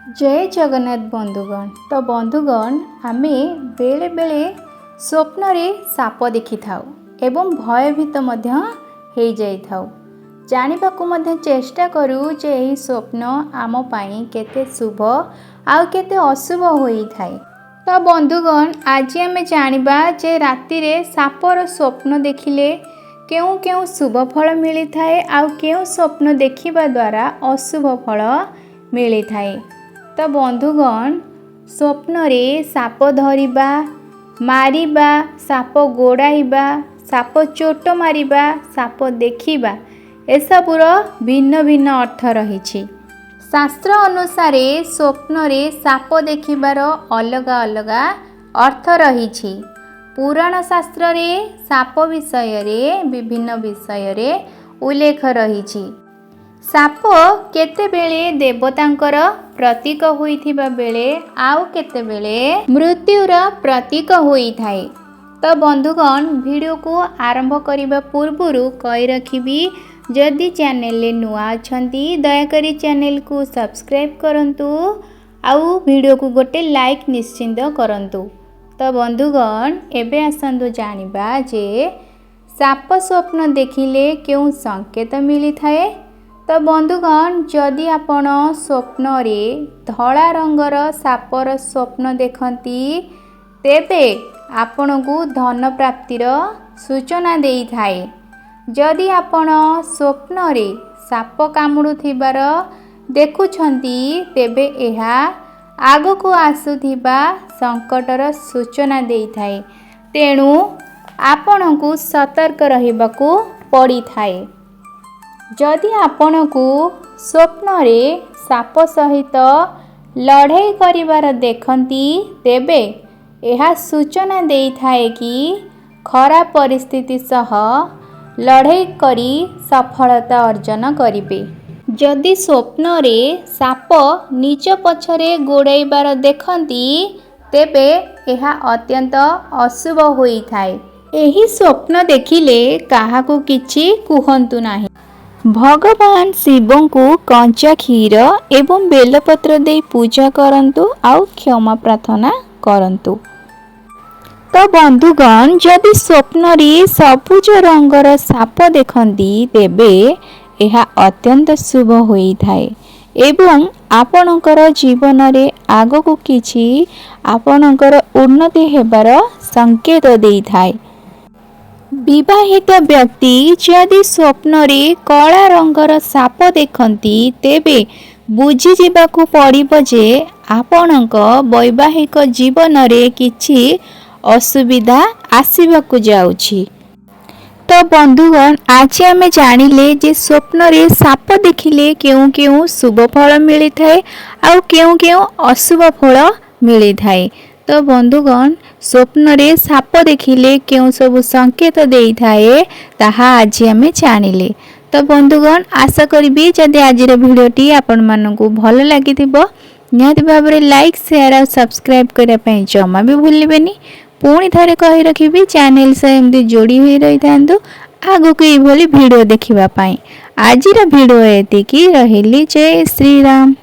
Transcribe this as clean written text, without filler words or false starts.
जय जगन्नाथ बंधुगण। तो बंधुगण आमे बेले बेले स्वप्न रे साप देखि थाउ एवं भयभीत मध्य हो जाई थाउ। जानिबा को मध्य चेष्टा करू जे एही स्वप्न आम पाई केते शुभ आउ केते अशुभ होई थाए। तो बंधुगण आज आमे जानिबा जे राति रे सापर स्वप्न देखिले केउ केउ शुभ फल मिली थाए आउ केउ स्वप्न देखिबा द्वारा अशुभ फल मिली थाए। तो बंधुगण स्वप्न रे साप धरिबा मारिबा साप गोड़ाइबा साप चोट मारिबा साप देखिबा एसबुर भिन्न भिन्न अर्थ रही। शास्त्र अनुसार स्वप्न रे साप देखिबार अलग अलग अर्थ रही। पुराण शास्त्र रे साप विषय रे विभिन्न विषय रे उल्लेख रही। साप केतेबेले देवतांकर प्रतीक होइथिबा बेले आउ केतेबेले मृत्युर प्रतीक होई थाए। तो बंधुगण वीडियो को आरंभ करने पूर्वरु कही रखिबी जदि चैनल नुआ अछंती दयाकरी चैनल को सब्सक्राइब करंतु आउ वीडियो को गोटे लाइक निश्चिंत करंतु। तो बंधुगण एबे आसंतु जानिबा जे साप स्वप्न देखिले केउ संकेत मिली थाए। तो बंधुगण जदि आपण स्वप्न रे धला रंगर सापर स्वप्न देखंती तेबे आपण को धन प्राप्तिर सूचना देई थाए। जदि आपण स्वप्न रे साप कामुडुथिबार देखुछंती तेबे एहा आगो को आसुथिबा संकटर सूचना देई थाए। तेणु आपण को सतर्क रहिबाकू पड़ी थाए। जदि आपण को स्वप्न रे साप सहित लड़ाई करिवार देखंती तेबे यह सूचना देई थाए कि खराब परिस्थिति सह लड़ाई करी सफलता अर्जन करिबे। जदि स्वप्न रे साप निज पछरे गोड़ाइबार देखंती तेबे यह अत्यंत अशुभ होई थाए। एही स्वप्न देखिले काहाकू किछि कुहंतु नाही। भगवान शिवं को कंचा क्षीर एवं बेलपत्र दे पूजा करंतु आउ क्षमा प्रार्थना करंतु। तो बंधुगण जदि स्वप्न रे सबुज रंगर साप देखंती तेबे यह अत्यंत शुभ होई थाए एवं आपणकर जीवन रे आगको किछि आपणकर उन्नति हेबार संकेत देई थाए। विवाहित व्यक्ति जदि स्वप्न रे कला रंगर साप देखंती तेबे बुझी जिबाकू पड़िबो जे आपणक वैवाहिक जीवन रे किछि असुविधा आसीबाकू जाउछि। तो बंधुगण आज आमे जानिले जे स्वप्न रे साप देखिले केउ केउ शुभ फल मिली थाए आउ केउ केउ अशुभ फल मिली थाए। तो बंधुगण स्वप्न रे साप देखिले केउ सब संकेत देई थाए ताहा आज आमे जानिले। तो बंधुगण आशा करिबी जदि आजिर भिडियोटी आपण मानकू भल लागिथिबो निहाती भाबरे लाइक शेयर और सब्सक्राइब करिया पई जमा भी भूलिबेनी। पुणी थरे कहि रखिबी चैनल से एमदी जोड़ी होई रही थांतु आगो को एभली वीडियो देखिबा पई। आजिर वीडियो एतिकी रहिली। जय श्री राम।